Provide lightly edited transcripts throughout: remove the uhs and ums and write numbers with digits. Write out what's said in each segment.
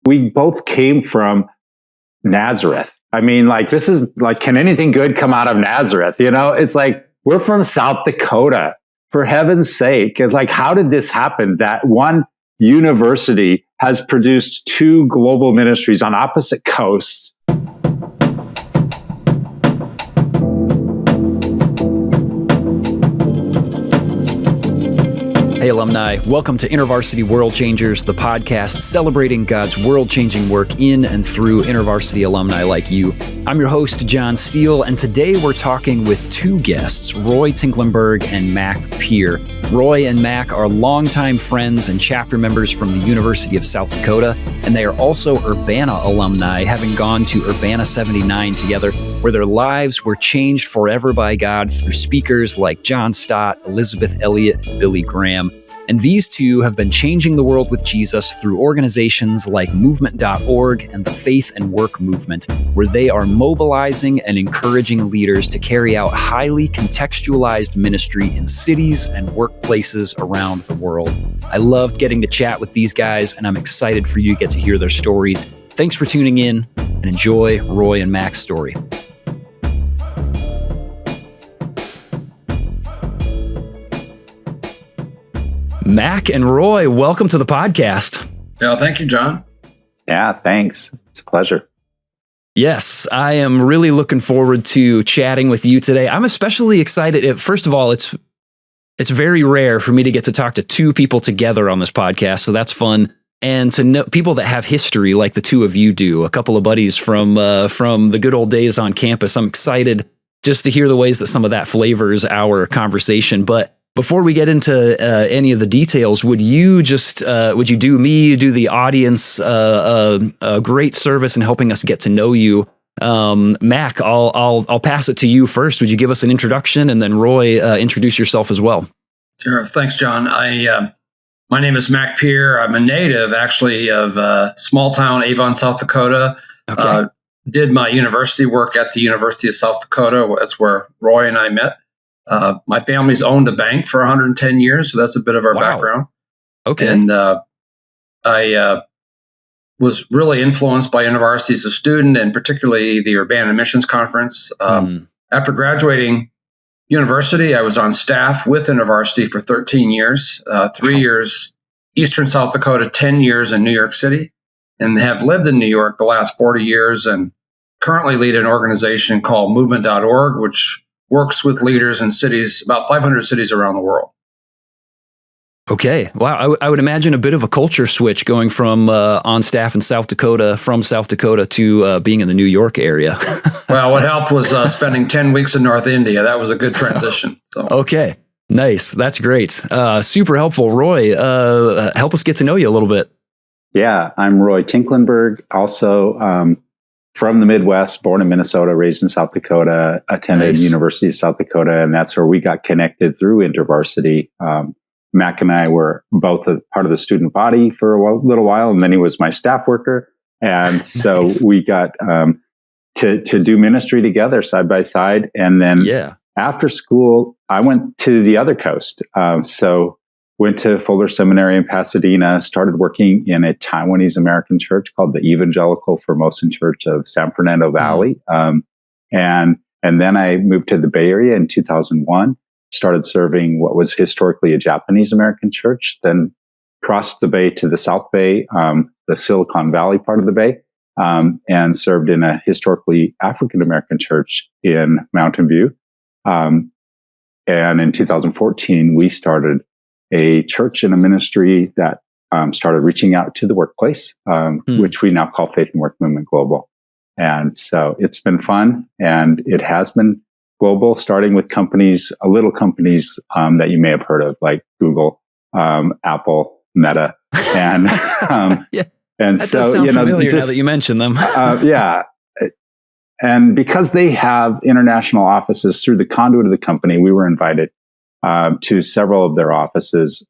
we both came from Nazareth. I mean, like, this is like, can anything good come out of Nazareth? You know, it's like, we're from South Dakota, for heaven's sake. It's like, how did this happen? That one university has produced two global ministries on opposite coasts. Hey, alumni. Welcome to InterVarsity World Changers, the podcast celebrating God's world-changing work in and through InterVarsity alumni like you. I'm your host, John Steele, and today we're talking with two guests, Roy Tinklenberg and Mac Pier. Roy and Mac are longtime friends and chapter members from the University of South Dakota, and they are also Urbana alumni, having gone to Urbana 79 together, where their lives were changed forever by God through speakers like John Stott, Elisabeth Elliot, and Billy Graham. And these two have been changing the world with Jesus through organizations like movement.org and the Faith and Work Movement, where they are mobilizing and encouraging leaders to carry out highly contextualized ministry in cities and workplaces around the world. I loved getting to chat with these guys, and I'm excited for you to get to hear their stories. Thanks for tuning in, and enjoy Roy and Mac's story. Mac and Roy, welcome to the podcast. Yeah, thank you, John. Yeah, thanks. It's a pleasure. Yes, I am really looking forward to chatting with you today. I'm especially excited. First of all, it's very rare for me to get to talk to two people together on this podcast, so that's fun. And to know people that have history like the two of you do, a couple of buddies from the good old days on campus. I'm excited just to hear the ways that some of that flavors our conversation. But before we get into any of the details, would you do the audience a great service in helping us get to know you? Mac, I'll pass it to you first. Would you give us an introduction, and then Roy, introduce yourself as well? Sure. Thanks, John. My name is Mac Pier. I'm a native, actually, of small town Avon, South Dakota. Okay. Did my university work at the University of South Dakota. That's where Roy and I met. My family's owned a bank for 110 years, so that's a bit of our background. Okay. And I was really influenced by InterVarsity as a student, and particularly the Urbana Missions Conference. After graduating university, I was on staff with InterVarsity for 13 years, 3 years Eastern South Dakota, 10 years in New York City, and have lived in New York the last 40 years, and currently lead an organization called movement.org, which works with leaders in cities, about 500 cities around the world. Okay. Wow. I would imagine a bit of a culture switch going from on staff in South Dakota, to being in the New York area. Well, what helped was spending 10 weeks in North India. That was a good transition. So. Okay. Nice. That's great. Super helpful. Roy, help us get to know you a little bit. Yeah, I'm Roy Tinklenberg, also from the Midwest, born in Minnesota, raised in South Dakota, attended University of South Dakota, and that's where we got connected through InterVarsity. Mac and I were both a part of the student body for a little while, and then he was my staff worker. And so we got to do ministry together side by side. And then after school, I went to the other coast. Went to Fuller Seminary in Pasadena, started working in a Taiwanese American church called the Evangelical Formosan Church of San Fernando Valley. And then I moved to the Bay Area in 2001, started serving what was historically a Japanese American church, then crossed the Bay to the South Bay, the Silicon Valley part of the Bay, and served in a historically African American church in Mountain View. And in 2014, we started a church and a ministry that started reaching out to the workplace, which we now call Faith and Work Movement Global. And so it's been fun, and it has been global, starting with little companies that you may have heard of, like Google, Apple, Meta, and and that so does sound familiar now that you mention them. And because they have international offices through the conduit of the company, we were invited to several of their offices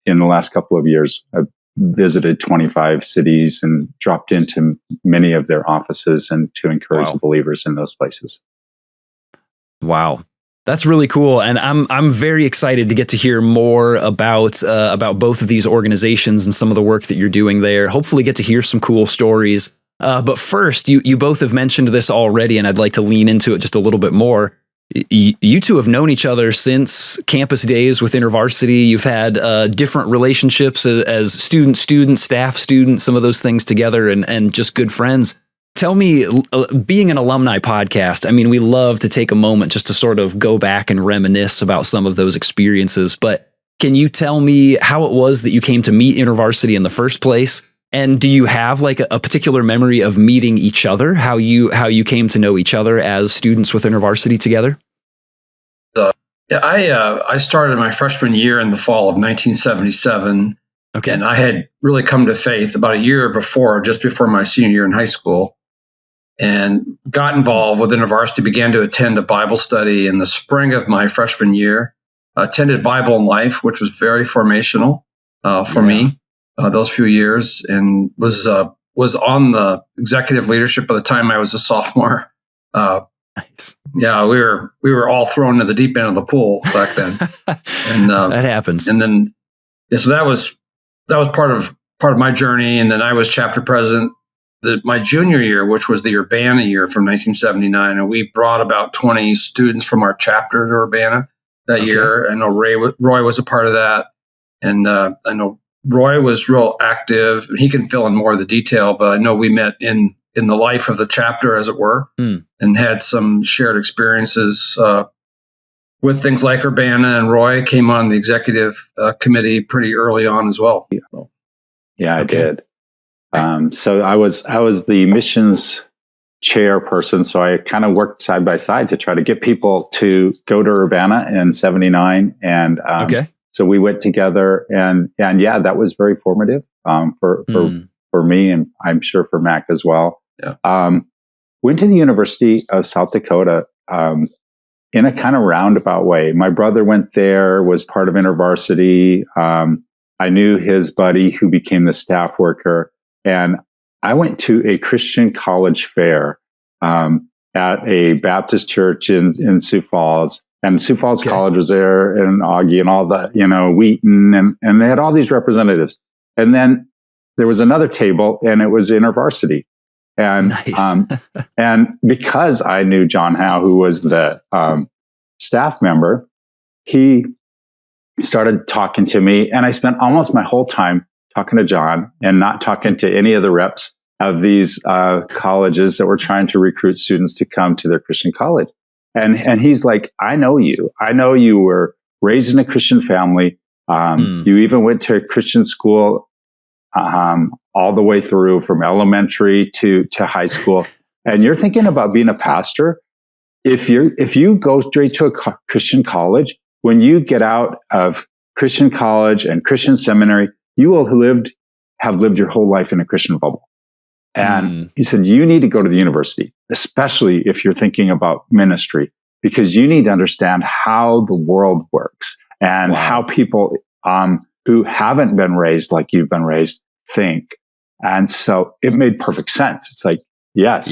in the last couple of years. I've visited 25 cities and dropped into many of their offices and to encourage the believers in those places. Wow. That's really cool, and I'm very excited to get to hear more about both of these organizations and some of the work that you're doing there. Hopefully, get to hear some cool stories. But first, you both have mentioned this already, and I'd like to lean into it just a little bit more. You two have known each other since campus days with InterVarsity. You've had different relationships as student, staff, student, some of those things together, and just good friends. Tell me, being an alumni podcast, I mean, we love to take a moment just to sort of go back and reminisce about some of those experiences. But can you tell me how it was that you came to meet InterVarsity in the first place? And do you have like a particular memory of meeting each other, how you came to know each other as students with InterVarsity together? I started my freshman year in the fall of 1977. Okay. And I had really come to faith about a year before, just before my senior year in high school, and got involved with InterVarsity, began to attend a Bible study in the spring of my freshman year, attended Bible and Life, which was very formational for me those few years, and was on the executive leadership by the time I was a sophomore. Nice. Yeah, we were all thrown into the deep end of the pool back then. And that happens. And then so that was part of my journey. And then I was chapter president my junior year, which was the Urbana year from 1979. And we brought about 20 students from our chapter to Urbana that year. I know Roy was a part of that. And I know Roy was real active. He can fill in more of the detail, but I know we met in the life of the chapter, as it were, and had some shared experiences with things like Urbana. And Roy came on the executive committee pretty early on as well. Yeah, I did. So I was the missions chairperson. So I kind of worked side by side to try to get people to go to Urbana in 79. And so we went together, and yeah, that was very formative for me, and I'm sure for Mac as well. Yeah. Went to the University of South Dakota in a kind of roundabout way. My brother went there, was part of InterVarsity. I knew his buddy who became the staff worker. And I went to a Christian college fair at a Baptist church in Sioux Falls. And Sioux Falls College was there, and Augie and all the, Wheaton, and they had all these representatives. And then there was another table, and it was InterVarsity. And, nice. And because I knew John Howe, who was the staff member, he started talking to me, and I spent almost my whole time talking to John and not talking to any of the reps of these colleges that were trying to recruit students to come to their Christian college. And he's like, I know you. I know you were raised in a Christian family. You even went to a Christian school all the way through from elementary to high school. And you're thinking about being a pastor. If you go straight to a Christian college, when you get out of Christian college and Christian seminary, you will have lived your whole life in a Christian bubble. And he said, you need to go to the university, especially if you're thinking about ministry, because you need to understand how the world works and how people who haven't been raised like you've been raised think. And so it made perfect sense. It's like, yes,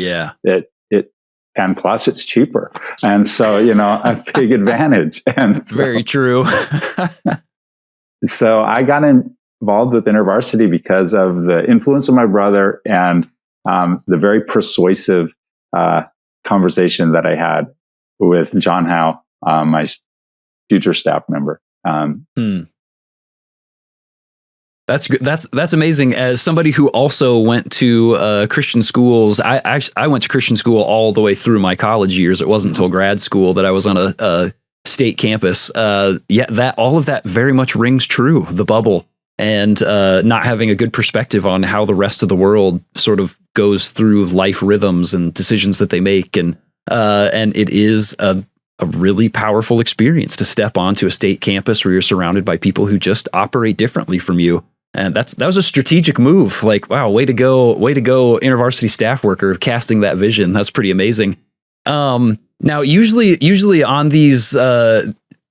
and plus it's cheaper. And so, a big advantage. And so, very true. So I got involved with InterVarsity because of the influence of my brother and the very persuasive conversation that I had with John Howe, my future staff member. That's good. That's amazing. As somebody who also went to Christian schools, I went to Christian school all the way through my college years. It wasn't until grad school that I was on a state campus. All of that very much rings true. The bubble and not having a good perspective on how the rest of the world sort of goes through life rhythms and decisions that they make, and it is a really powerful experience to step onto a state campus where you're surrounded by people who just operate differently from you. And that was a strategic move. Like, wow, way to go, InterVarsity staff worker, casting that vision. That's pretty amazing. Now, usually on these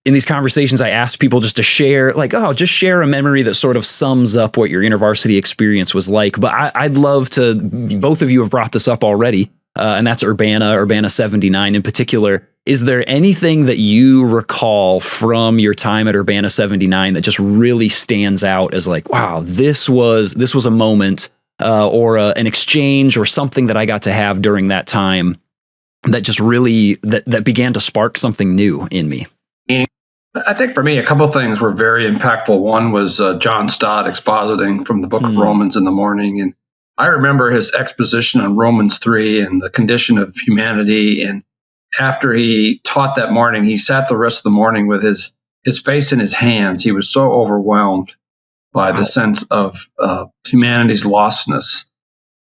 in these conversations, I ask people just to share, just share a memory that sort of sums up what your InterVarsity experience was like. But I'd love to. Both of you have brought this up already, and that's Urbana 79 in particular. is there anything that you recall from your time at Urbana 79 that just really stands out as like, wow, this was a moment or an exchange or something that I got to have during that time that just really that began to spark something new in me? I think for me, a couple of things were very impactful. One was John Stott expositing from the book of Romans in the morning. And I remember his exposition on Romans 3 and the condition of humanity. And after he taught that morning, he sat the rest of the morning with his face in his hands. He was so overwhelmed by the sense of humanity's lostness.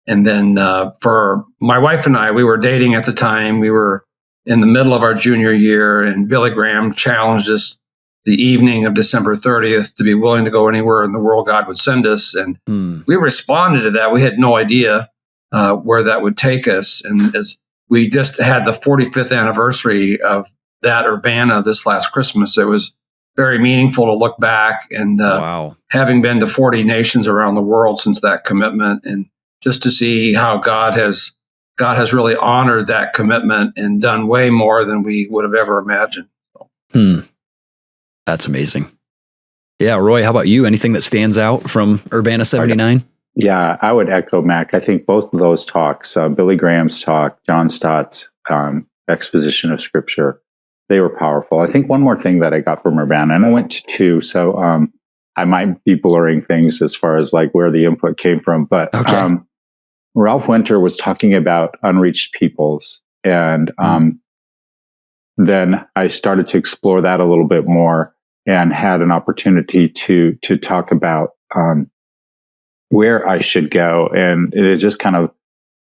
And then for my wife and I, we were dating at the time. We were in the middle of our junior year, and Billy Graham challenged us the evening of December 30th to be willing to go anywhere in the world God would send us. And we responded to that. We had no idea where that would take us. And as we just had the 45th anniversary of that Urbana this last Christmas, it was very meaningful to look back and having been to 40 nations around the world since that commitment, and just to see how God has really honored that commitment and done way more than we would have ever imagined. That's amazing. Yeah, Roy, how about you? Anything that stands out from Urbana 79? Yeah, I would echo Mac. I think both of those talks, Billy Graham's talk, John Stott's exposition of Scripture, they were powerful. I think one more thing that I got from Urbana, and I went to two, so I might be blurring things as far as like where the input came from, but Ralph Winter was talking about unreached peoples, and then I started to explore that a little bit more and had an opportunity to talk about where I should go, and it just kind of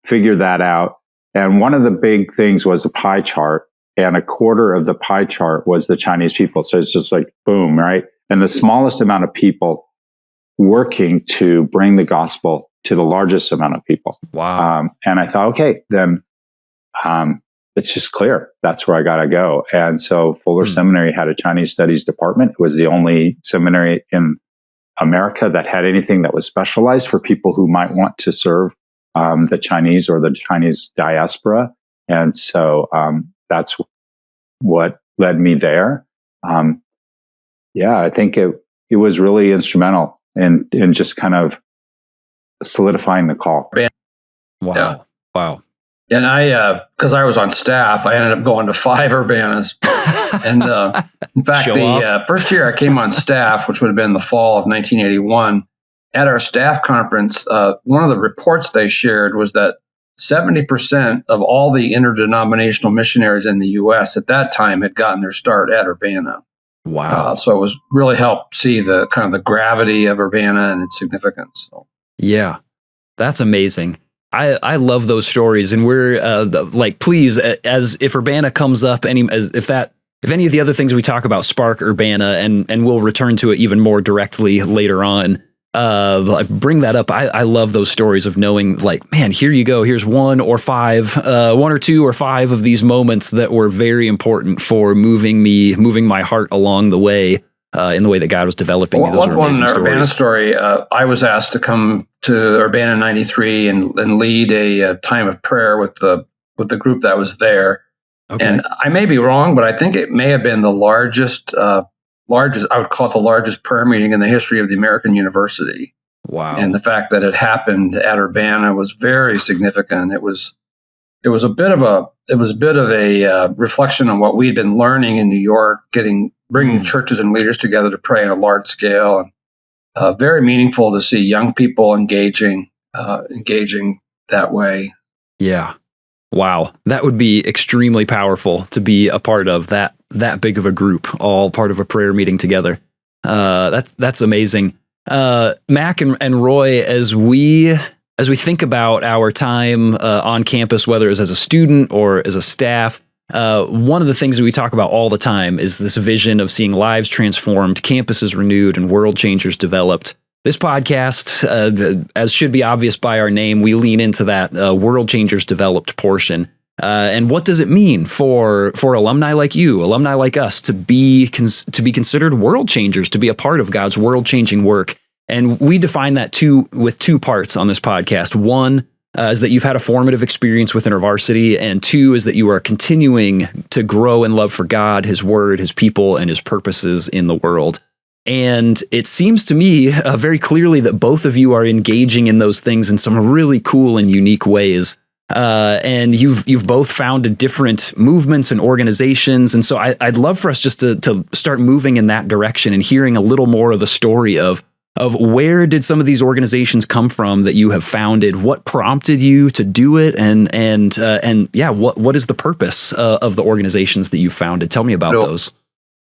figured that out. And one of the big things was a pie chart, and a quarter of the pie chart was the Chinese people. So it's just like, boom, right? And the smallest amount of people working to bring the gospel to the largest amount of people. Wow. And I thought, okay, then it's just clear. That's where I got to go. And so Fuller Seminary had a Chinese studies department. It was the only seminary in America that had anything that was specialized for people who might want to serve the Chinese or the Chinese diaspora. And so that's what led me there. I think it was really instrumental in just kind of solidifying the call. Wow. And I, because I was on staff, I ended up going to 5 Urbanas. And in fact, the first year I came on staff, which would have been the fall of 1981, at our staff conference, one of the reports they shared was that 70% of all the interdenominational missionaries in the U.S. at that time had gotten their start at Urbana. Wow. So it was really helped see the kind of the gravity of Urbana and its significance. So. Yeah, that's amazing. I love those stories, and we're like, please, as if Urbana comes up, if any of the other things we talk about spark Urbana, and we'll return to it even more directly later on. Bring that up. I love those stories of knowing, like, man, here you go. Here's 1 or 2 or 5 of these moments that were very important for moving my heart along the way. In the way that God was developing me. Those are amazing stories. Urbana story, I was asked to come to Urbana 93 and lead a time of prayer with the group that was there. Okay. And I may be wrong, but I think it may have been the largest, I would call it the largest prayer meeting in the history of the American University. Wow. And the fact that it happened at Urbana was very significant. It was a bit of a reflection on what we'd been learning in New York, bringing churches and leaders together to pray on a large scale, and very meaningful to see young people engaging that way. Yeah. Wow. That would be extremely powerful to be a part of that big of a group, all part of a prayer meeting together. That's amazing. Mac and Roy, as we think about our time on campus, whether it's as a student or as a staff, one of the things that we talk about all the time is this vision of seeing lives transformed, campuses renewed, and world changers developed. This podcast, as should be obvious by our name, we lean into that world changers developed portion. And what does it mean for alumni like you, alumni like us, to be considered world changers, to be a part of God's world changing work? And we define that with 2 parts on this podcast. One, is that you've had a formative experience with InterVarsity, and 2 is that you are continuing to grow in love for God, His Word, His people, and His purposes in the world. And it seems to me very clearly that both of you are engaging in those things in some really cool and unique ways. And you've both founded different movements and organizations. And so I'd love for us just to start moving in that direction and hearing a little more of the story of where did some of these organizations come from that you have founded? What prompted you to do it? And what is the purpose of the organizations that you founded? Tell me about those.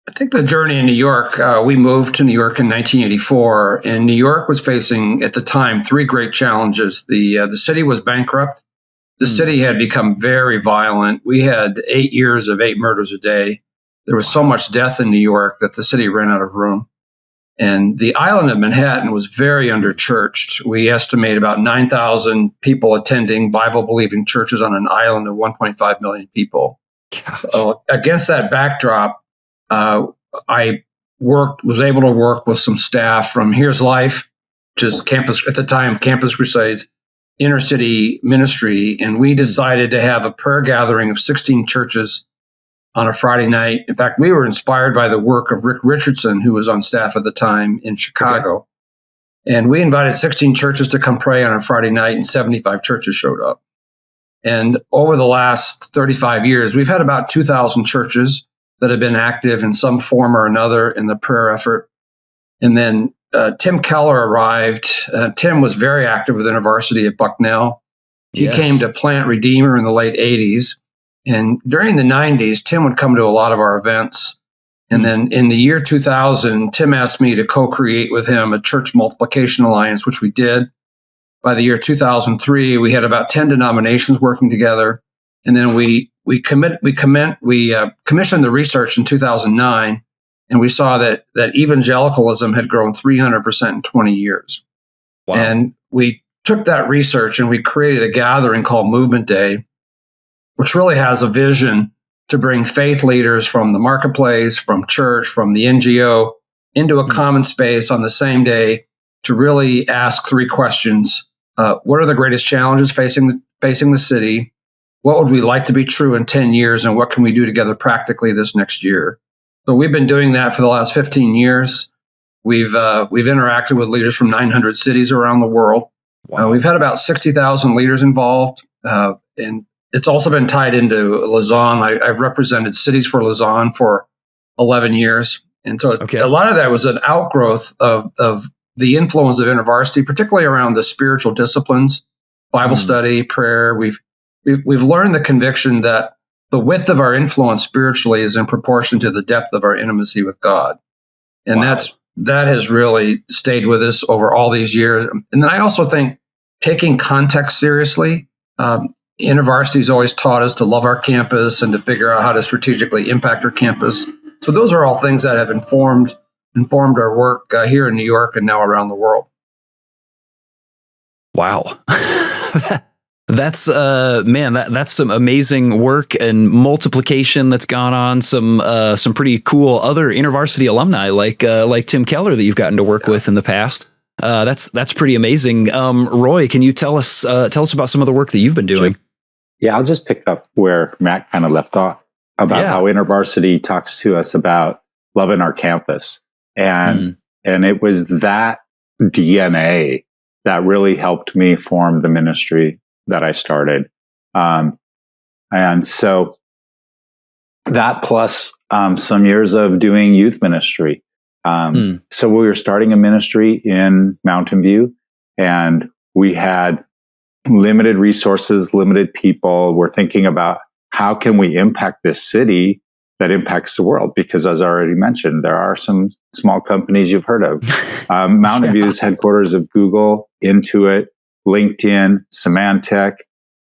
I think the journey in New York, we moved to New York in 1984, and New York was facing, at the time, 3 great challenges. The city was bankrupt. The city had become very violent. We had 8 years of 8 murders a day. There was so much death in New York that the city ran out of room. And the island of Manhattan was very underchurched. We estimate about 9,000 people attending Bible-believing churches on an island of 1.5 million people. So against that backdrop, I was able to work with some staff from Here's Life, which is Campus Crusades, inner city ministry, and we decided to have a prayer gathering of 16 churches on a Friday night. In fact, we were inspired by the work of Rick Richardson, who was on staff at the time in Chicago. Okay. And we invited 16 churches to come pray on a Friday night, and 75 churches showed up. And over the last 35 years, we've had about 2,000 churches that have been active in some form or another in the prayer effort. And then Tim Keller arrived. Tim was very active with InterVarsity at Bucknell. He came to plant Redeemer in the late 80s. And during the 90s, Tim would come to a lot of our events. And then in the year 2000, Tim asked me to co-create with him a church multiplication alliance, which we did. By the year 2003, we had about 10 denominations working together. And then we commissioned the research in 2009, and we saw that evangelicalism had grown 300% in 20 years. Wow. And we took that research and we created a gathering called Movement Day, which really has a vision to bring faith leaders from the marketplace, from church, from the NGO, into a common space on the same day to really ask 3 questions. What are the greatest challenges facing the city? What would we like to be true in 10 years, and what can we do together practically this next year? So we've been doing that for the last 15 years. We've interacted with leaders from 900 cities around the world. Wow. We've had about 60,000 leaders involved, and it's also been tied into Lausanne. I've represented Cities for Lausanne for 11 years. And so a lot of that was an outgrowth of the influence of InterVarsity, particularly around the spiritual disciplines, Bible study, prayer. We've learned the conviction that the width of our influence spiritually is in proportion to the depth of our intimacy with God. And that has really stayed with us over all these years. And then I also think taking context seriously. InterVarsity has always taught us to love our campus and to figure out how to strategically impact our campus. So those are all things that have informed our work here in New York and now around the world. Wow. That's that's some amazing work and multiplication that's gone on. Some pretty cool other InterVarsity alumni like Tim Keller that you've gotten to work with in the past. That's pretty amazing. Roy, can you tell us about some of the work that you've been doing? Sure. Yeah, I'll just pick up where Matt kind of left off about how InterVarsity talks to us about loving our campus. And it was that DNA that really helped me form the ministry that I started. And so that plus some years of doing youth ministry. So we were starting a ministry in Mountain View, and we had limited resources, limited people. We're thinking about how can we impact this city that impacts the world? Because as I already mentioned, there are some small companies you've heard of. Mountain View is headquarters of Google, Intuit, LinkedIn, Symantec.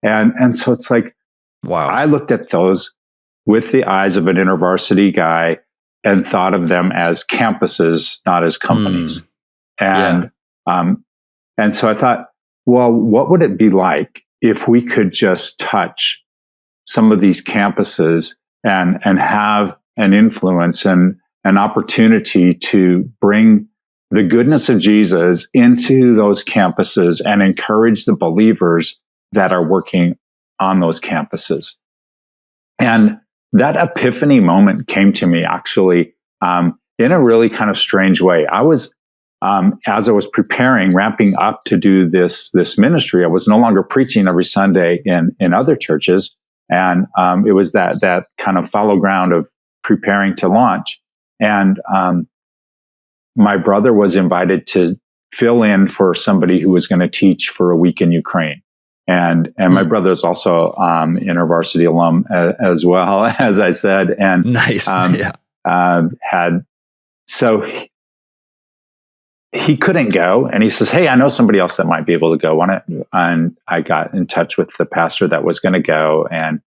And so it's like, wow, I looked at those with the eyes of an InterVarsity guy and thought of them as campuses, not as companies. And so I thought, well, what would it be like if we could just touch some of these campuses and have an influence and an opportunity to bring the goodness of Jesus into those campuses and encourage the believers that are working on those campuses. And that epiphany moment came to me actually in a really kind of strange way. I was, as I was ramping up to do this ministry, I was no longer preaching every Sunday in other churches. And it was that kind of fallow ground of preparing to launch. And my brother was invited to fill in for somebody who was going to teach for a week in Ukraine. And my brother's also InterVarsity alum as well, as I said. And nice. So he couldn't go, and he says, "Hey, I know somebody else that might be able to go on it." And I got in touch with the pastor that was going to go, and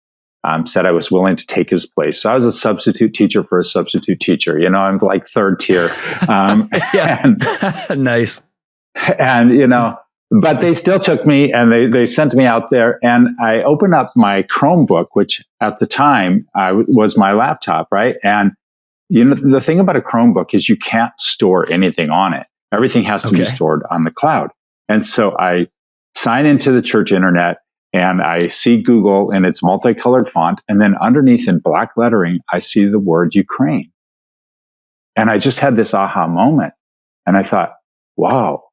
said I was willing to take his place. So I was a substitute teacher for a substitute teacher. You know, I'm like third tier. Nice. And you know. But they still took me, and they sent me out there, and I opened up my Chromebook, which at the time was my laptop, right? And you know, the thing about a Chromebook is you can't store anything on it. Everything has to be stored on the cloud. And so I sign into the church internet, and I see Google in its multicolored font, and then underneath in black lettering, I see the word Ukraine. And I just had this aha moment, and I thought, wow.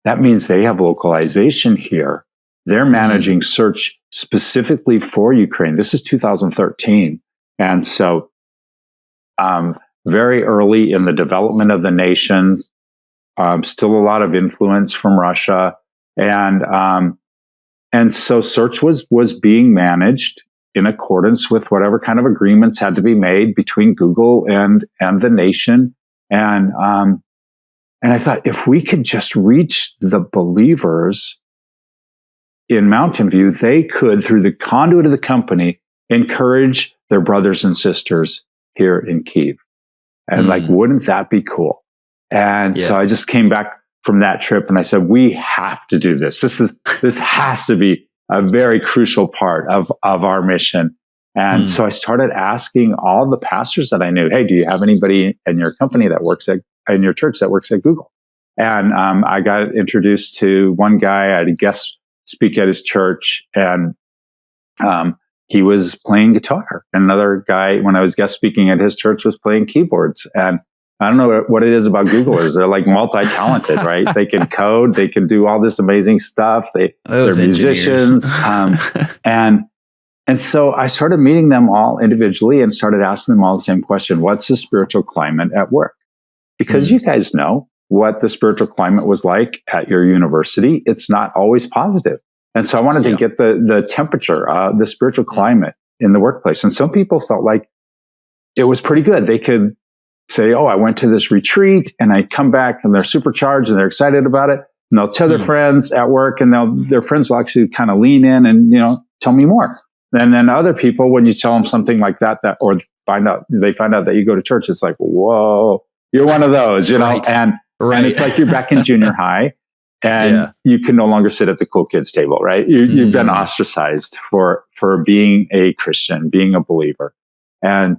That means they have localization here. They're managing search specifically for Ukraine. This is 2013. And so very early in the development of the nation, still a lot of influence from Russia. And so search was being managed in accordance with whatever kind of agreements had to be made between Google and the nation. And I thought, if we could just reach the believers in Mountain View, they could, through the conduit of the company, encourage their brothers and sisters here in Kyiv. And like, wouldn't that be cool? And so I just came back from that trip, and I said, we have to do this. This has to be a very crucial part of our mission. And so I started asking all the pastors that I knew, hey, do you have anybody in your company that works in your church that works at Google? And I got introduced to one guy. I had a guest speak at his church, and he was playing guitar. Another guy, when I was guest speaking at his church, was playing keyboards. And I don't know what it is about Googlers. They're like multi-talented, right? They can code. They can do all this amazing stuff. They're musicians. And so I started meeting them all individually and started asking them all the same question. What's the spiritual climate at work? Because you guys know what the spiritual climate was like at your university. It's not always positive. And so I wanted to get the temperature, the spiritual climate in the workplace. And some people felt like it was pretty good. They could say, oh, I went to this retreat and I come back and they're supercharged and they're excited about it. And they'll tell their friends at work, and their friends will actually kind of lean in and, you know, tell me more. And then other people, when you tell them something like that, or they find out that you go to church, it's like, whoa, you're one of those, you know, and it's like you're back in junior high, and you can no longer sit at the cool kids table, right? You've been ostracized for being a Christian, being a believer. And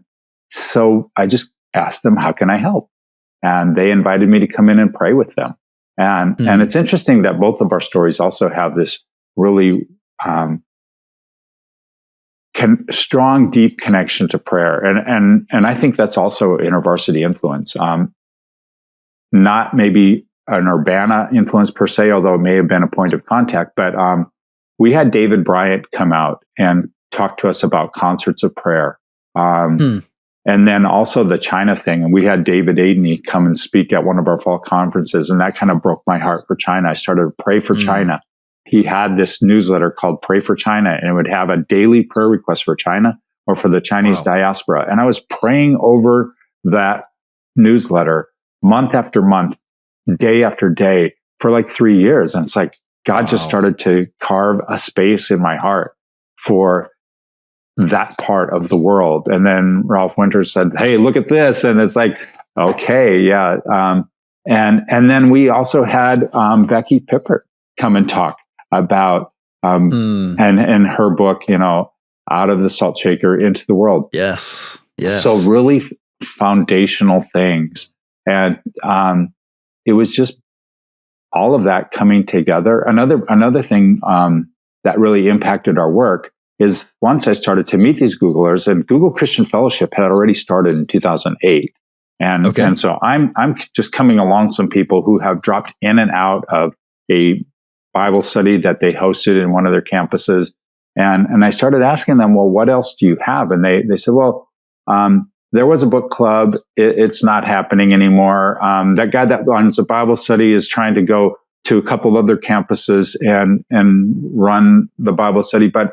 so I just asked them, how can I help? And they invited me to come in and pray with them. And it's interesting that both of our stories also have this really strong, deep connection to prayer. And I think that's also InterVarsity influence. Not maybe an Urbana influence per se, although it may have been a point of contact, but we had David Bryant come out and talk to us about concerts of prayer. And then also the China thing. And we had David Adeney come and speak at one of our fall conferences. And that kind of broke my heart for China. I started to pray for China. He had this newsletter called Pray for China, and it would have a daily prayer request for China or for the Chinese diaspora. And I was praying over that newsletter month after month, day after day for like 3 years. And it's like, God just started to carve a space in my heart for that part of the world. And then Ralph Winters said, hey, look at this. And it's like, okay, yeah. And then we also had Becky Pippert come and talk about and her book, you know, Out of the Salt Shaker into the World. Yes. So really foundational things. And it was just all of that coming together. Another thing that really impacted our work is once I started to meet these Googlers, and Google Christian Fellowship had already started in 2008. And so I'm just coming along some people who have dropped in and out of a Bible study that they hosted in one of their campuses. And I started asking them, well, what else do you have? And they said, well, there was a book club. It's not happening anymore. That guy that runs a Bible study is trying to go to a couple other campuses and run the Bible study, but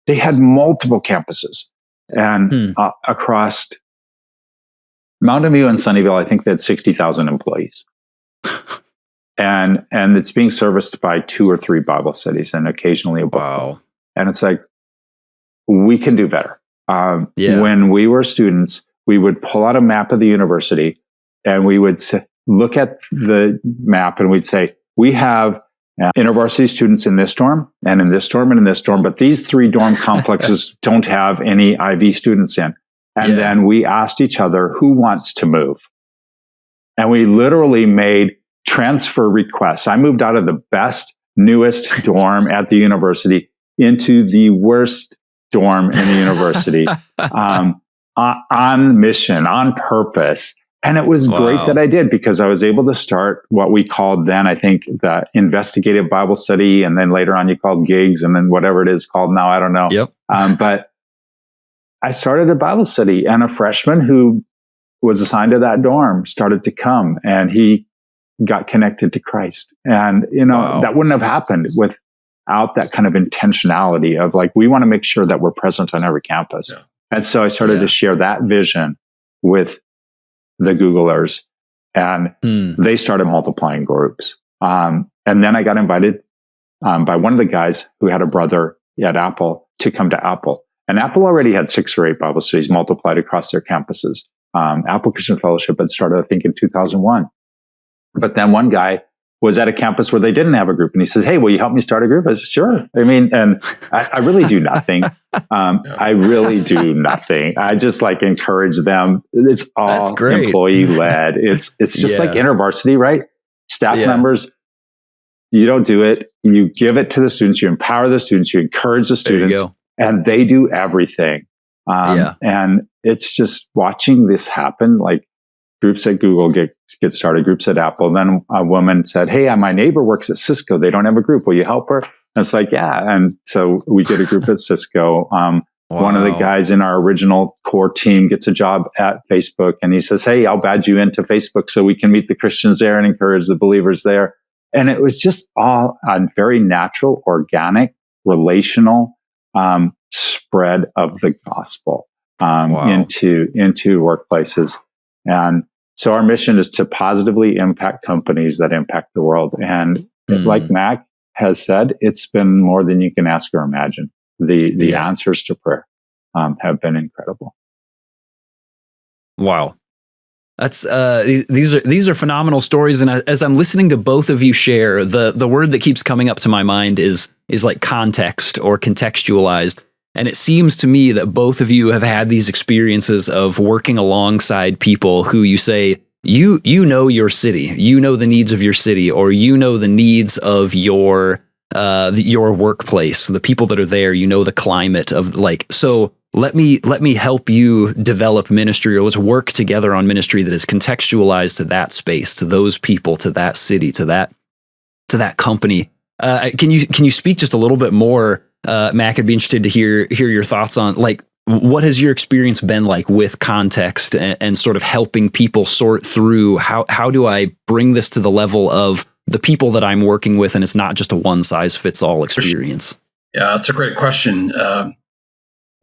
they had multiple campuses and across Mountain View and Sunnyvale. I think they had 60,000 employees, and it's being serviced by 2 or 3 Bible studies and occasionally a book club. And it's like, we can do better. When we were students, we would pull out a map of the university and we would look at the map and we'd say, we have InterVarsity students in this dorm and in this dorm and in this dorm, but these 3 dorm complexes don't have any IV students in. And then we asked each other, who wants to move? And we literally made transfer requests. I moved out of the best, newest dorm at the university into the worst dorm in the university on mission, on purpose. And it was great that I did, because I was able to start what we called then, I think, the investigative Bible study. And then later on you called gigs, and then whatever it is called now, I don't know. But I started a Bible study, and a freshman who was assigned to that dorm started to come, and he got connected to Christ. And, that wouldn't have happened without that kind of intentionality of like, we want to make sure that we're present on every campus. And so I started to share that vision with the Googlers, and they started multiplying groups. And then I got invited by one of the guys who had a brother at Apple to come to Apple. And Apple already had 6 or 8 Bible studies multiplied across their campuses. Apple Christian Fellowship had started, I think, in 2001. But then one guy was at a campus where they didn't have a group. And he says, hey, will you help me start a group? I said, sure. I mean, and I really do nothing. I really do nothing. I just like encourage them. It's all employee led. It's just like InterVarsity, right? Staff members, you don't do it. You give it to the students. You empower the students. You encourage the students, and they do everything. And it's just watching this happen, like groups at Google get started, groups at Apple. Then a woman said, hey, my neighbor works at Cisco. They don't have a group. Will you help her? And it's like, yeah. And so we get a group at Cisco. One of the guys in our original core team gets a job at Facebook, and he says, hey, I'll badge you into Facebook so we can meet the Christians there and encourage the believers there. And it was just all a very natural, organic, relational spread of the gospel into workplaces. And so our mission is to positively impact companies that impact the world. And like Mac has said, it's been more than you can ask or imagine. The answers to prayer have been incredible. Wow. That's these are phenomenal stories. And as I'm listening to both of you share, the word that keeps coming up to my mind is like context or contextualized. And it seems to me that both of you have had these experiences of working alongside people who you say, you know your city, you know the needs of your city, or you know the needs of your workplace, the people that are there, you know the climate of like, so let me help you develop ministry, or let's work together on ministry that is contextualized to that space, to those people, to that city, to that company. Can you speak just a little bit more? Mac, I'd be interested to hear your thoughts on like, what has your experience been like with context and sort of helping people sort through how do I bring this to the level of the people that I'm working with, and it's not just a one size fits all experience? Yeah, that's a great question.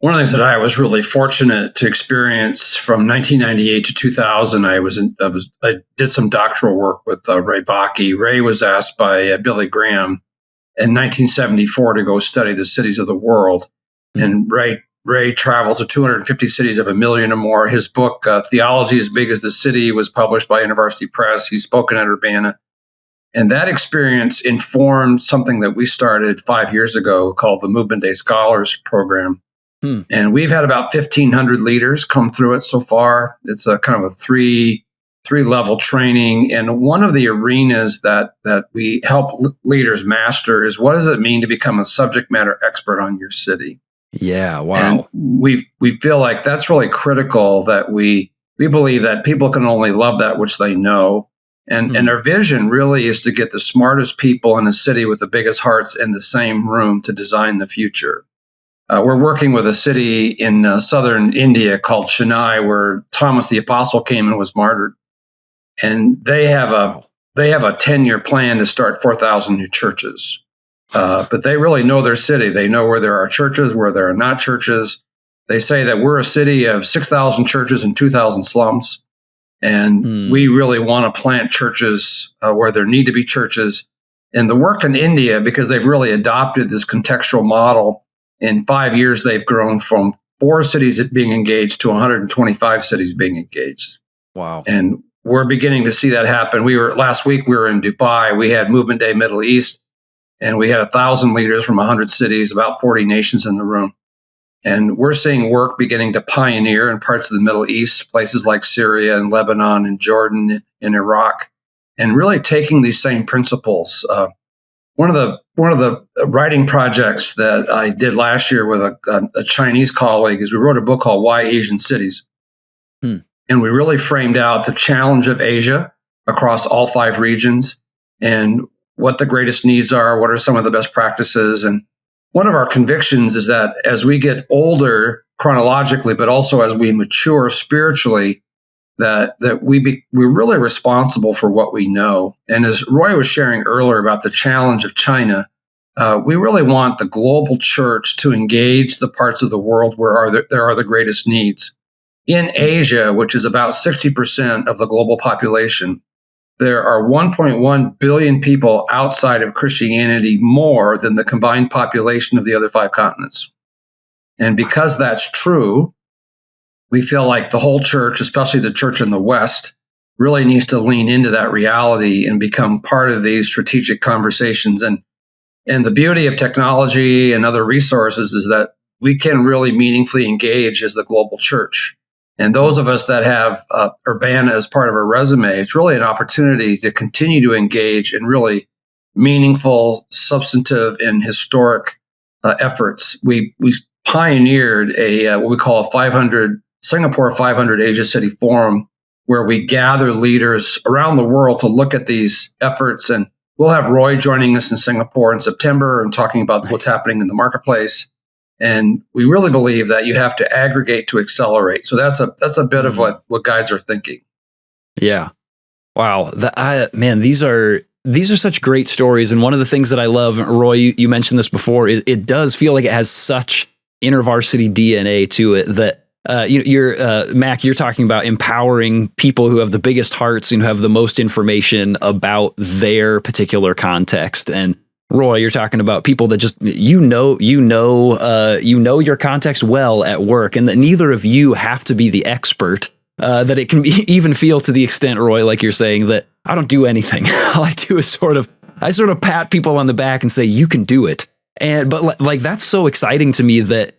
One of the things that I was really fortunate to experience from 1998 to 2000, I did some doctoral work with Ray Bakke. Ray was asked by Billy Graham in 1974 to go study the cities of the world. And Ray traveled to 250 cities of 1 million or more. His book, Theology as Big as the City, was published by InterVarsity Press. He's spoken at Urbana. And that experience informed something that we started 5 years ago called the Movement Day Scholars Program. And we've had about 1,500 leaders come through it so far. It's a kind of a 3-level training. And one of the arenas that we help leaders master is, what does it mean to become a subject matter expert on your city? Yeah, wow. And we feel like that's really critical, that we believe that people can only love that which they know. And our vision really is to get the smartest people in a city with the biggest hearts in the same room to design the future. We're working with a city in southern India called Chennai, where Thomas the Apostle came and was martyred. And they have a 10-year plan to start 4,000 new churches. But they really know their city. They know where there are churches, where there are not churches. They say that we're a city of 6,000 churches and 2,000 slums. And we really want to plant churches where there need to be churches. And the work in India, because they've really adopted this contextual model, in 5 years, they've grown from 4 cities being engaged to 125 cities being engaged. Wow. And we're beginning to see that happen. Last week, we were in Dubai. We had Movement Day Middle East, and we had 1,000 leaders from 100 cities, about 40 nations in the room. And we're seeing work beginning to pioneer in parts of the Middle East, places like Syria and Lebanon and Jordan and Iraq, and really taking these same principles. One of the writing projects that I did last year with a Chinese colleague is we wrote a book called Why Asian Cities. And we really framed out the challenge of Asia across all 5 regions and what the greatest needs are, what are some of the best practices. And one of our convictions is that as we get older chronologically, but also as we mature spiritually, that we're really responsible for what we know. And as Roy was sharing earlier about the challenge of China, we really want the global church to engage the parts of the world where there are the greatest needs. In Asia, which is about 60% of the global population, there are 1.1 billion people outside of Christianity, more than the combined population of the other 5 continents. And because that's true, we feel like the whole church, especially the church in the West, really needs to lean into that reality and become part of these strategic conversations. And the beauty of technology and other resources is that we can really meaningfully engage as the global church. And those of us that have Urbana as part of our resume, it's really an opportunity to continue to engage in really meaningful, substantive, and historic efforts. We pioneered what we call a Singapore 500 Asia City Forum, where we gather leaders around the world to look at these efforts. And we'll have Roy joining us in Singapore in September and talking about what's happening in the marketplace. And we really believe that you have to aggregate to accelerate. So that's a bit of what guides are thinking. Yeah. Wow. These are such great stories. And one of the things that I love, Roy, you mentioned this before, it does feel like it has such InterVarsity DNA to it that Mac, you're talking about empowering people who have the biggest hearts and who have the most information about their particular context. And Roy, you're talking about people that just you know your context well at work, and that neither of you have to be the expert. That it can even feel to the extent, Roy, like you're saying, that I don't do anything. All I do is sort of pat people on the back and say you can do it. But that's so exciting to me that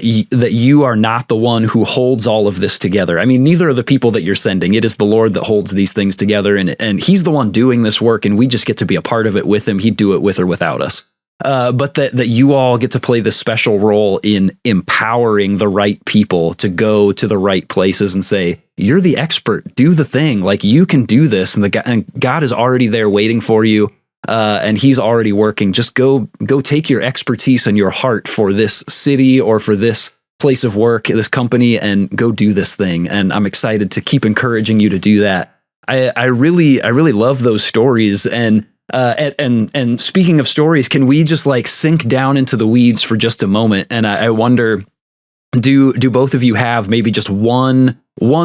you are not the one who holds all of this together. I mean, neither are the people that you're sending. It is the Lord that holds these things together, and He's the one doing this work, and we just get to be a part of it with Him. He'd do it with or without us. But that you all get to play this special role in empowering the right people to go to the right places and say, you're the expert, do the thing. Like, you can do this, and God is already there waiting for you. And He's already working. Just go take your expertise and your heart for this city or for this place of work, this company, and go do this thing. And I'm excited to keep encouraging you to do that. I really love those stories. And speaking of stories, can we just sink down into the weeds for just a moment? And I wonder, do both of you have maybe just one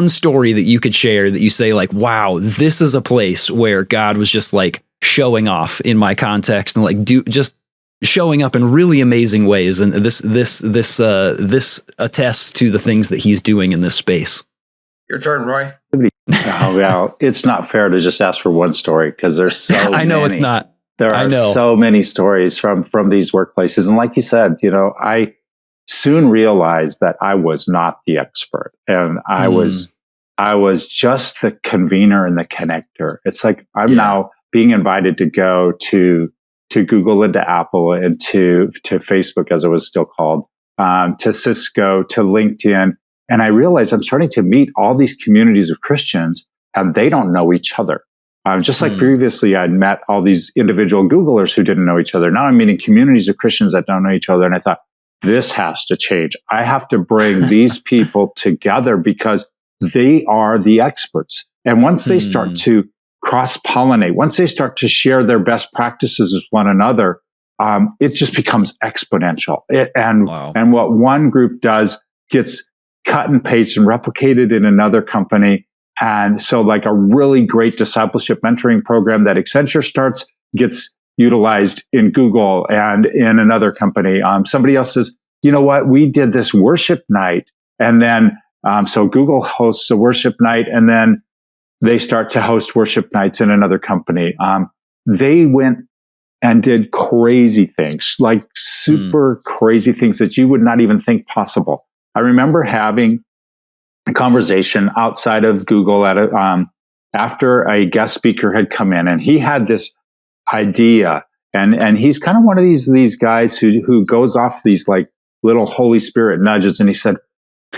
story that you could share that you say wow, this is a place where God was just showing off in my context and just showing up in really amazing ways, and this attests to the things that He's doing in this space. Your turn, Roy. Well, it's not fair to just ask for one story because there's so I know many. It's not. There are so many stories from these workplaces, and like you said, I soon realized that I was not the expert, and I was I was just the convener and the connector. It's like I'm now being invited to go to Google and to Apple and to Facebook, as it was still called, to Cisco, to LinkedIn. And I realized I'm starting to meet all these communities of Christians, and they don't know each other. Just like previously, I'd met all these individual Googlers who didn't know each other. Now I'm meeting communities of Christians that don't know each other. And I thought, this has to change. I have to bring these people together because they are the experts. And once they start to cross-pollinate, once they start to share their best practices with one another, it just becomes exponential. And what one group does gets cut and pasted and replicated in another company. And so like a really great discipleship mentoring program that Accenture starts gets utilized in Google and in another company. Somebody else says, you know what, we did this worship night. And then, so Google hosts a worship night, and then they start to host worship nights in another company. They went and did crazy things, like super crazy things that you would not even think possible. I remember having a conversation outside of Google after a guest speaker had come in, and he had this idea, and he's kind of one of these guys who goes off these like little Holy Spirit nudges, and he said,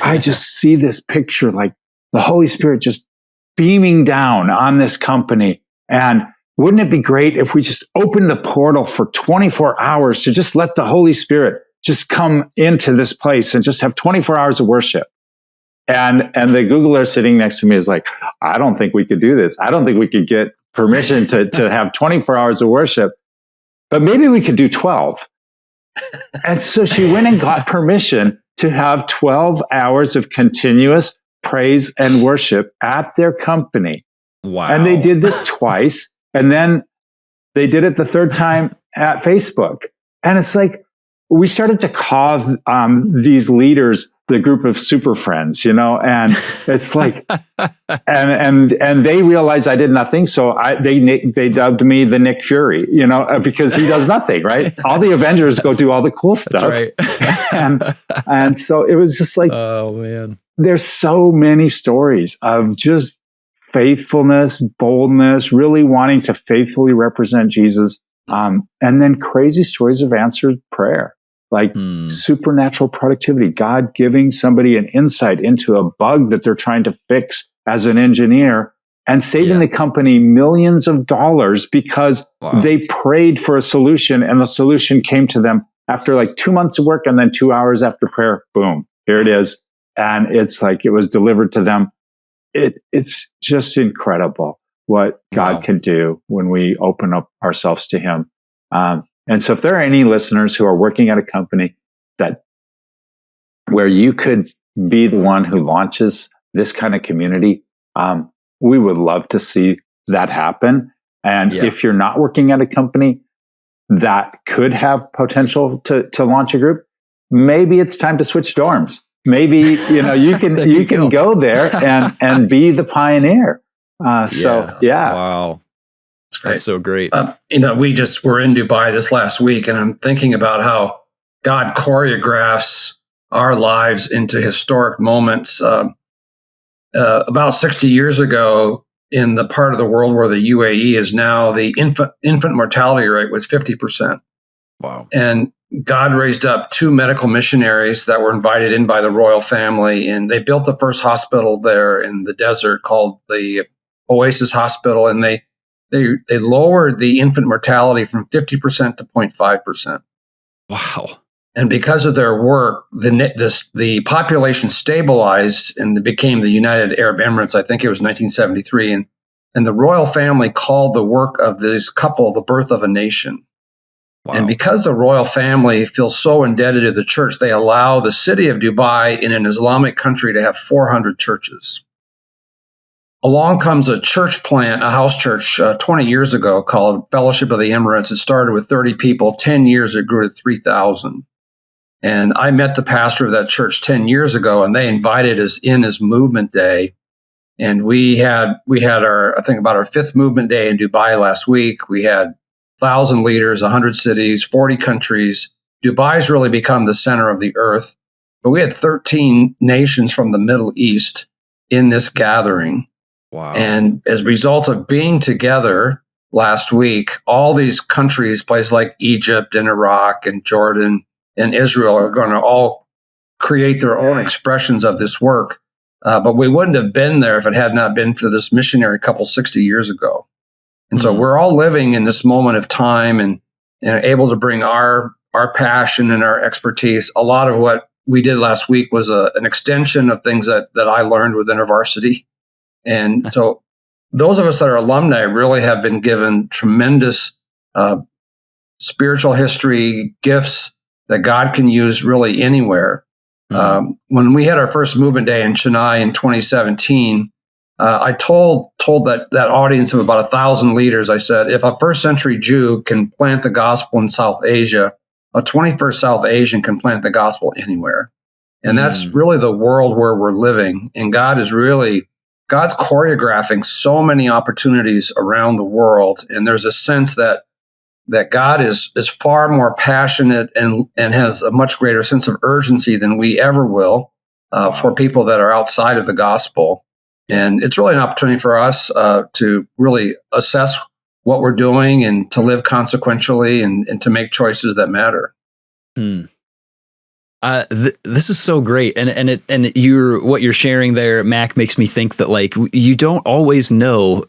I just see this picture, like the Holy Spirit just beaming down on this company, and wouldn't it be great if we just opened the portal for 24 hours to just let the Holy Spirit just come into this place and just have 24 hours of worship? And the Googler sitting next to me is like, I don't think we could do this. I don't think we could get permission to have 24 hours of worship, but maybe we could do 12. And so she went and got permission to have 12 hours of continuous praise and worship at their company. Wow. And they did this twice. And then they did it the third time at Facebook. And it's like, we started to call these leaders the group of super friends, and it's like, and they realized I did nothing. So they dubbed me the Nick Fury, because he does nothing, right? All the Avengers go do all the cool stuff. That's right. and so it was just like, oh man, there's so many stories of just faithfulness, boldness, really wanting to faithfully represent Jesus. And then crazy stories of answered prayer. Like supernatural productivity, God giving somebody an insight into a bug that they're trying to fix as an engineer and saving the company millions of dollars because they prayed for a solution, and the solution came to them after like 2 months of work, and then 2 hours after prayer, boom, here it is. And it's like it was delivered to them. It's just incredible what God can do when we open up ourselves to Him. And so if there are any listeners who are working at a company where you could be the one who launches this kind of community, we would love to see that happen. And if you're not working at a company that could have potential to launch a group, maybe it's time to switch dorms. Maybe, you can go there and be the pioneer. Wow. That's great. That's so great. We just were in Dubai this last week, and I'm thinking about how God choreographs our lives into historic moments. About 60 years ago, in the part of the world where the UAE is now, the infant mortality rate was 50%. Wow. And God raised up 2 medical missionaries that were invited in by the royal family, and they built the first hospital there in the desert called the Oasis Hospital, and they lowered the infant mortality from 50% to 0.5%. Wow. And because of their work, the population stabilized and it became the United Arab Emirates. I think it was 1973. And the royal family called the work of this couple the birth of a nation. Wow. And because the royal family feels so indebted to the church, they allow the city of Dubai in an Islamic country to have 400 churches. Along comes a church plant, a house church, 20 years ago called Fellowship of the Emirates. It started with 30 people. 10 years, it grew to 3,000. And I met the pastor of that church 10 years ago, and they invited us in as movement day. And we had our 5th movement day in Dubai last week. We had 1,000 leaders, 100 cities, 40 countries. Dubai's really become the center of the earth. But we had 13 nations from the Middle East. in this gathering. Wow. And as a result of being together last week, all these countries, places like Egypt and Iraq and Jordan and Israel, are going to all create their own expressions of this work. But we wouldn't have been there if it had not been for this missionary couple 60 years ago. And so we're all living in this moment of time and able to bring our passion and our expertise. A lot of what we did last week was an extension of things that I learned with InterVarsity. And so those of us that are alumni really have been given tremendous spiritual history gifts that God can use really anywhere. When we had our first movement day in Chennai in 2017, I told that audience of about 1,000 leaders, I said, if a first century Jew can plant the gospel in South Asia, a 21st South Asian can plant the gospel anywhere. And that's really the world where we're living. And God's choreographing so many opportunities around the world. And there's a sense that God is far more passionate and has a much greater sense of urgency than we ever will for people that are outside of the gospel. And it's really an opportunity for us to really assess what we're doing and to live consequentially and to make choices that matter. This is so great, and what you're sharing there, Mac, makes me think that like you don't always know.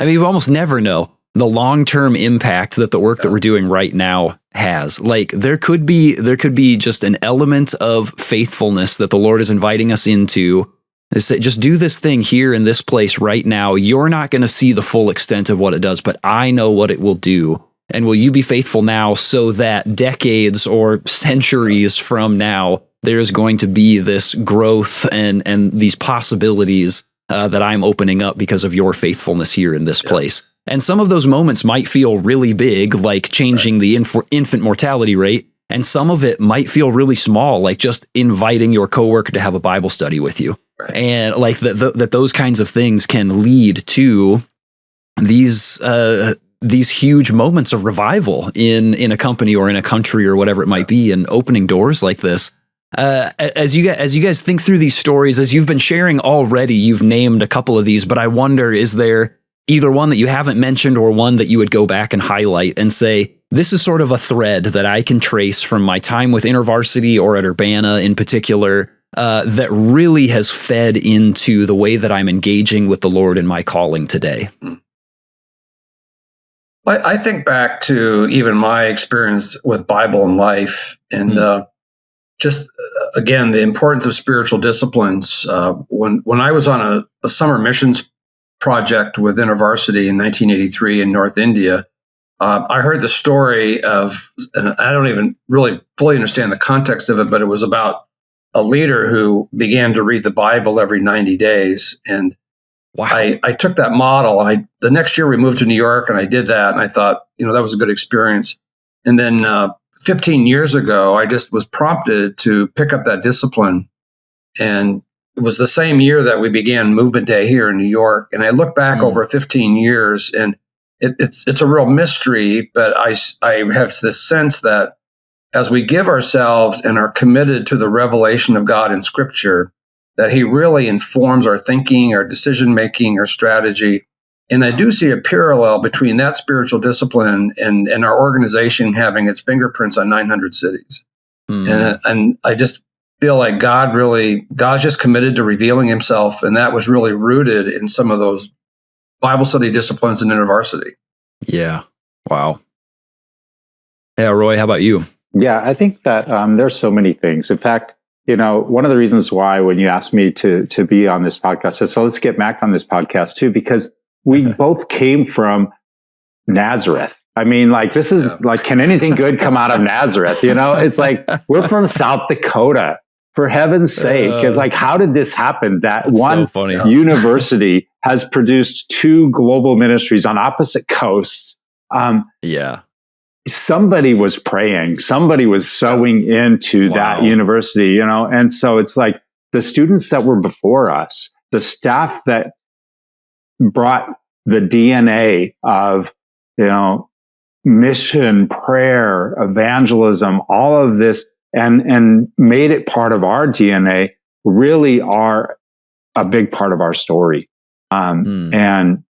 You almost never know the long-term impact that the work that we're doing right now has. Like there could be just an element of faithfulness that the Lord is inviting us into. Just do this thing here in this place right now. You're not going to see the full extent of what it does, but I know what it will do. And will you be faithful now so that decades or centuries from now, there's going to be this growth and these possibilities that I'm opening up because of your faithfulness here in this place. And some of those moments might feel really big, like changing the infant mortality rate. And some of it might feel really small, like just inviting your coworker to have a Bible study with you. Right. And like that those kinds of things can lead to these huge moments of revival in a company or in a country or whatever it might be, and opening doors like this. As you guys think through these stories, as you've been sharing already, you've named a couple of these, but I wonder, is there either one that you haven't mentioned or one that you would go back and highlight and say, this is sort of a thread that I can trace from my time with InterVarsity or at Urbana in particular, that really has fed into the way that I'm engaging with the Lord in my calling today? I think back to even my experience with Bible and life, and just again the importance of spiritual disciplines. When I was on a summer missions project with InterVarsity in 1983 in North India, I heard the story of, and I don't even really fully understand the context of it, but it was about a leader who began to read the Bible every 90 days. And wow. I took that model, and the next year we moved to New York, and I did that, and I thought, that was a good experience. And then 15 years ago, I just was prompted to pick up that discipline. And it was the same year that we began Movement Day here in New York. And I look back over 15 years, and it's a real mystery, but I have this sense that as we give ourselves and are committed to the revelation of God in Scripture, that He really informs our thinking, our decision-making, our strategy. And I do see a parallel between that spiritual discipline and our organization having its fingerprints on 900 cities. And I just feel like God's just committed to revealing Himself, and that was really rooted in some of those Bible study disciplines in InterVarsity. Yeah. Wow. Yeah, Roy, how about you? Yeah, I think that there's so many things. In fact, one of the reasons why when you asked me to be on this podcast, I said, so let's get Mac on this podcast too, because we both came from Nazareth. I mean, like, this is like, can anything good come out of Nazareth? It's like, we're from South Dakota, for heaven's sake. It's like, how did this happen? That one university has produced two global ministries on opposite coasts. Somebody was praying, somebody was sowing into that university, and so it's like the students that were before us, the staff that brought the DNA of, mission, prayer, evangelism, all of this, and made it part of our DNA, really are a big part of our story. And,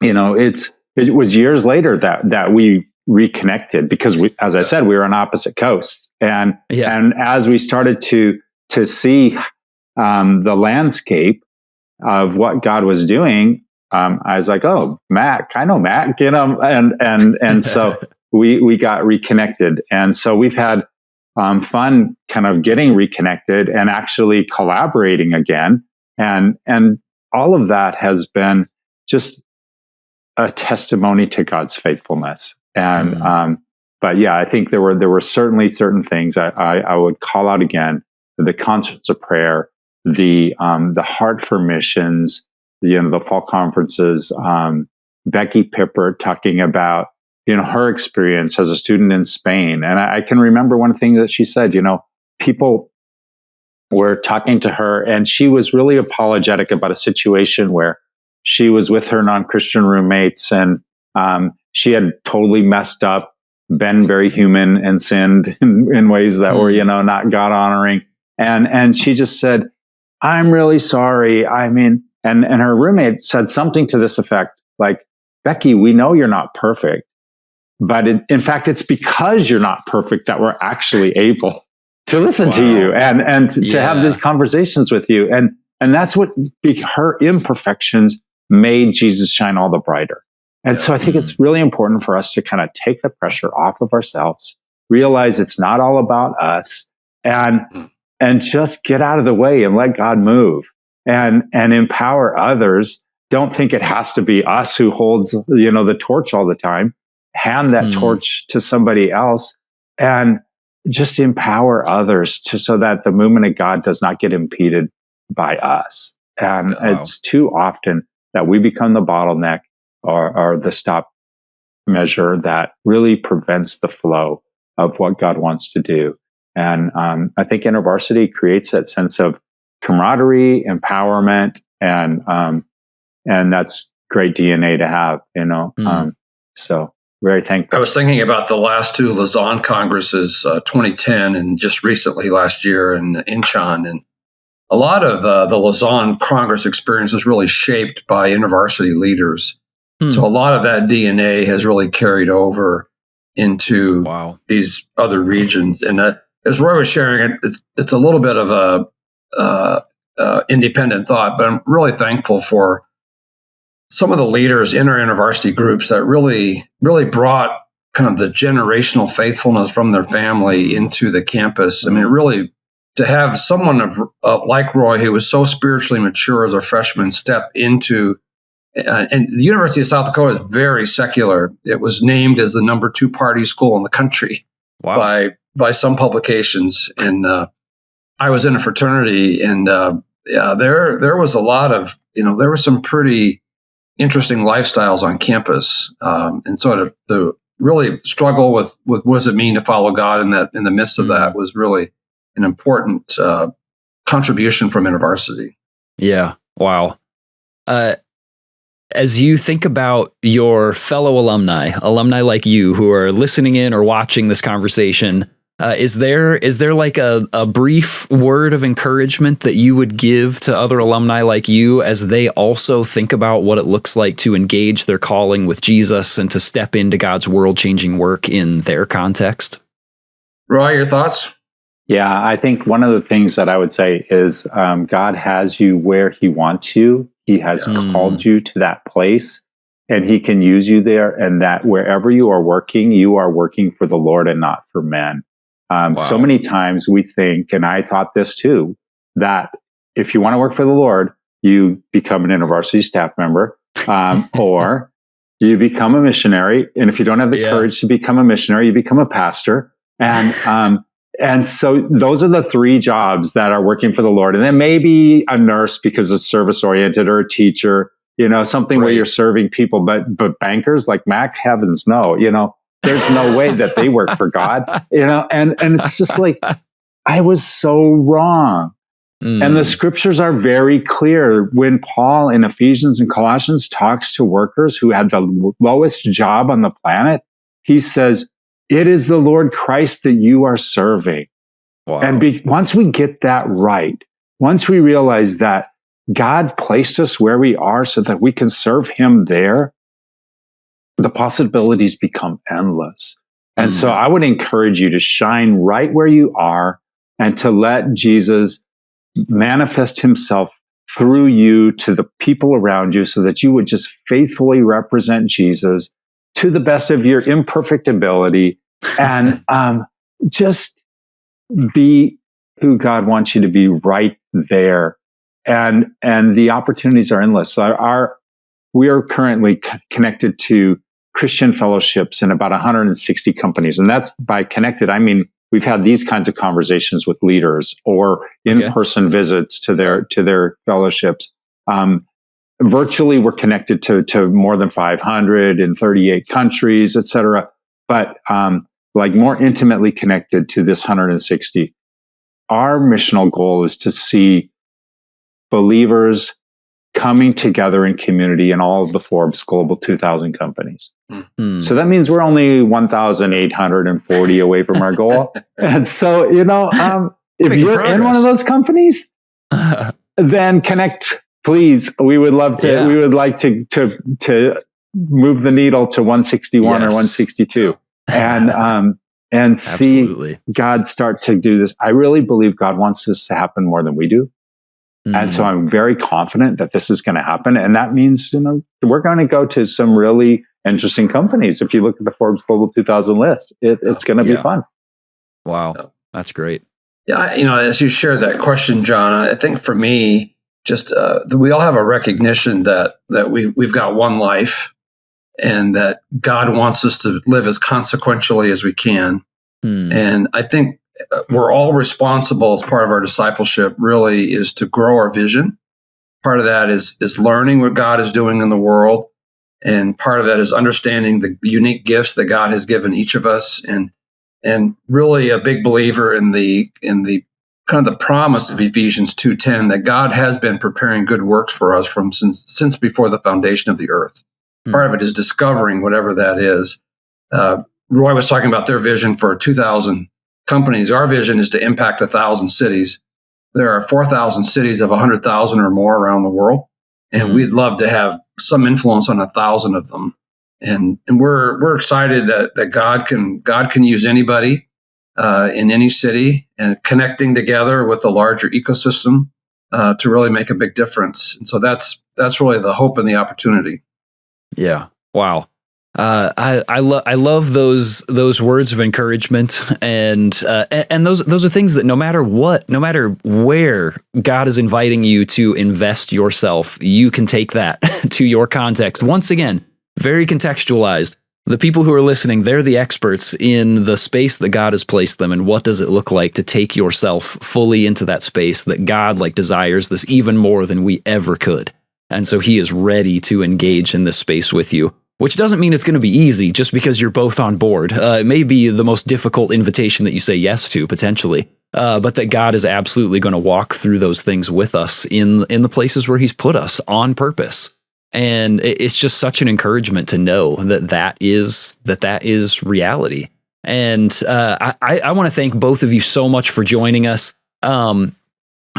it was years later that we reconnected because as I said, we were on opposite coasts. And as we started to see the landscape of what God was doing, I was like, oh, Mac, I know Mac, and so we got reconnected. And so we've had fun kind of getting reconnected and actually collaborating again. And all of that has been just a testimony to God's faithfulness. And, but yeah, I think there were certainly certain things I would call out again: the concerts of prayer, the heart for missions, the fall conferences, Becky Pippert talking about, her experience as a student in Spain. And I can remember one thing that she said, people were talking to her and she was really apologetic about a situation where she was with her non-Christian roommates and she had totally messed up, been very human and sinned in ways that were, not God honoring. And she just said, I'm really sorry. I mean, and her roommate said something to this effect, like, Becky, we know you're not perfect, but in fact, it's because you're not perfect that we're actually able to listen to you and to have these conversations with you. And that's what her imperfections made Jesus shine all the brighter. And so I think it's really important for us to kind of take the pressure off of ourselves, realize it's not all about us, and just get out of the way and let God move and empower others. Don't think it has to be us who holds, the torch all the time. Hand that torch to somebody else and just empower others so that the movement of God does not get impeded by us. And it's too often that we become the bottleneck or the stop measure that really prevents the flow of what God wants to do. And I think InterVarsity creates that sense of camaraderie, empowerment, and that's great DNA to have, so very thankful. I was thinking about the last two Lausanne Congresses, 2010 and just recently last year in Incheon. And a lot of the Lausanne Congress experience was really shaped by InterVarsity leaders. So a lot of that DNA has really carried over into these other regions. And as Roy was sharing, it's a little bit of a independent thought, but I'm really thankful for some of the leaders in our InterVarsity groups that really brought kind of the generational faithfulness from their family into the campus. I mean, really, to have someone like Roy, who was so spiritually mature as a freshman, step into, and the University of South Dakota is very secular. It was named as the number 2 party school in the country by some publications. And I was in a fraternity, and there was a lot of, there were some pretty interesting lifestyles on campus, and so to really struggle with what does it mean to follow God in the midst of that was really an important contribution from InterVarsity. Yeah. Wow. As you think about your fellow alumni like you who are listening in or watching this conversation, is there like a brief word of encouragement that you would give to other alumni like you as they also think about what it looks like to engage their calling with Jesus and to step into God's world-changing work in their context? Roy, your thoughts? Yeah, I think one of the things that I would say is God has you where He wants you. He has called you to that place, and He can use you there, and that wherever you are working for the Lord and not for men. So many times we think, and I thought this too, that if you want to work for the Lord, you become an InterVarsity staff member, or you become a missionary. And if you don't have the courage to become a missionary, you become a pastor. And so those are the 3 jobs that are working for the Lord. And then maybe a nurse because it's service oriented, or a teacher, something where you're serving people. But bankers like Mac, heavens no, there's no way that they work for God, and it's just like, I was so wrong. And the scriptures are very clear when Paul in Ephesians and Colossians talks to workers who had the lowest job on the planet. He says, it is the Lord Christ that you are serving. Wow. And once we get that right, once we realize that God placed us where we are so that we can serve him there, the possibilities become endless. And so I would encourage you to shine right where you are and to let Jesus manifest himself through you to the people around you so that you would just faithfully represent Jesus to the best of your imperfect ability and just be who God wants you to be right there. And the opportunities are endless. So we are currently connected to Christian fellowships in about 160 companies. And that's by connected, I mean, we've had these kinds of conversations with leaders or in-person visits to their fellowships. Virtually, we're connected to more than 500 in 38 countries, et cetera. But like more intimately connected to this 160. Our missional goal is to see believers coming together in community in all of the Forbes Global 2000 companies. Mm-hmm. So that means we're only 1,840 away from our goal. And so, if you're in one of those companies, then connect, please. We would love to, we would like to move the needle to 161 or 162 and see God start to do this. I really believe God wants this to happen more than we do. And so I'm very confident that this is going to happen. And that means, we're going to go to some really interesting companies. If you look at the Forbes Global 2000 list, it's going to be fun. Wow. That's great. Yeah. As you shared that question, John, I think for me, just we all have a recognition that we've got one life and that God wants us to live as consequentially as we can. And I think we're all responsible as part of our discipleship really is to grow our vision. Part of that is learning what God is doing in the world. And part of that is understanding the unique gifts that God has given each of us. And really a big believer in the kind of the promise of Ephesians 2:10 that God has been preparing good works for us since before the foundation of the earth. Part of it is discovering whatever that is. Roy was talking about their vision for 2,000 companies. Our vision is to impact 1,000 cities. There are 4,000 cities of 100,000 or more around the world, and we'd love to have some influence on 1,000 of them. And we're excited that God can use anybody in any city and connecting together with the larger ecosystem to really make a big difference. And so that's really the hope and the opportunity. Yeah. Wow. I love those words of encouragement and those are things that no matter where God is inviting you to invest yourself, you can take that to your context. Once again, very contextualized. The people who are listening, they're the experts in the space that God has placed them, and what does it look like to take yourself fully into that space that God desires this even more than we ever could. And so he is ready to engage in this space with you. Which doesn't mean it's going to be easy just because you're both on board. It may be the most difficult invitation that you say yes to, potentially, but that God is absolutely going to walk through those things with us in the places where he's put us on purpose. And it's just such an encouragement to know that is reality. And I want to thank both of you so much for joining us.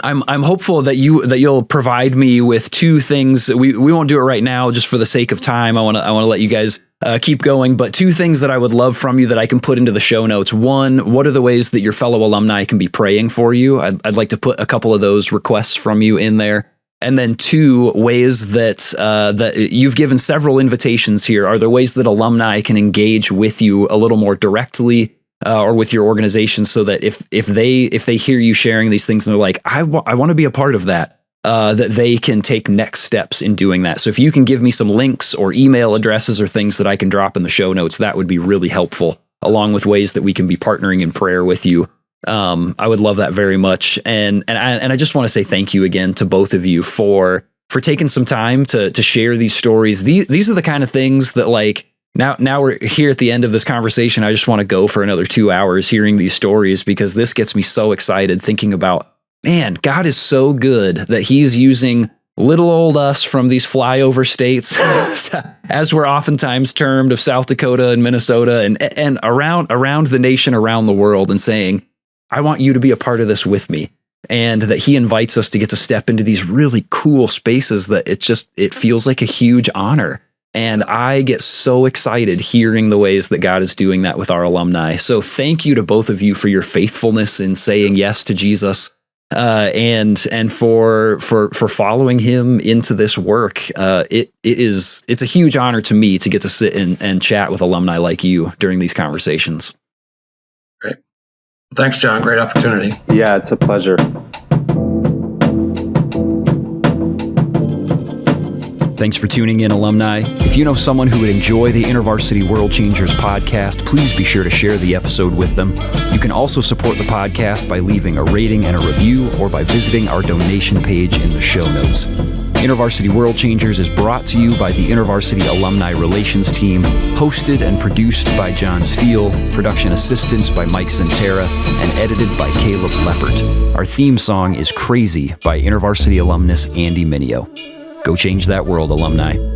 I'm hopeful that you'll provide me with two things. We won't do it right now just for the sake of time. I want to let you guys keep going, but two things that I would love from you that I can put into the show notes. One, what are the ways that your fellow alumni can be praying for you? I'd like to put a couple of those requests from you in there. And then two, ways that you've given several invitations here. Are there ways that alumni can engage with you a little more directly? Or with your organization, so that if they hear you sharing these things and they're like, I want to be a part of that, that they can take next steps in doing that. So if you can give me some links or email addresses or things that I can drop in the show notes, that would be really helpful, along with ways that we can be partnering in prayer with you. I would love that very much. And I just want to say thank you again to both of you for taking some time to share these stories. These are the kind of things that Now we're here at the end of this conversation. I just want to go for another 2 hours hearing these stories, because this gets me so excited thinking about, man, God is so good that he's using little old us from these flyover states, as we're oftentimes termed, of South Dakota and Minnesota and around the nation, around the world, and saying, I want you to be a part of this with me. and that he invites us to get to step into these really cool spaces that it feels like a huge honor. And I get so excited hearing the ways that God is doing that with our alumni. So thank you to both of you for your faithfulness in saying yes to Jesus, and for following him into this work. It's a huge honor to me to get to sit and chat with alumni like you during these conversations. Great. Thanks, John. Great opportunity. Yeah, it's a pleasure. Thanks for tuning in, alumni. If you know someone who would enjoy the InterVarsity World Changers podcast, please be sure to share the episode with them. You can also support the podcast by leaving a rating and a review, or by visiting our donation page in the show notes. InterVarsity World Changers is brought to you by the InterVarsity Alumni Relations Team, hosted and produced by John Steele, production assistance by Mike Centera, and edited by Caleb Leppert. Our theme song is Crazy by InterVarsity alumnus Andy Mineo. Go change that world, alumni.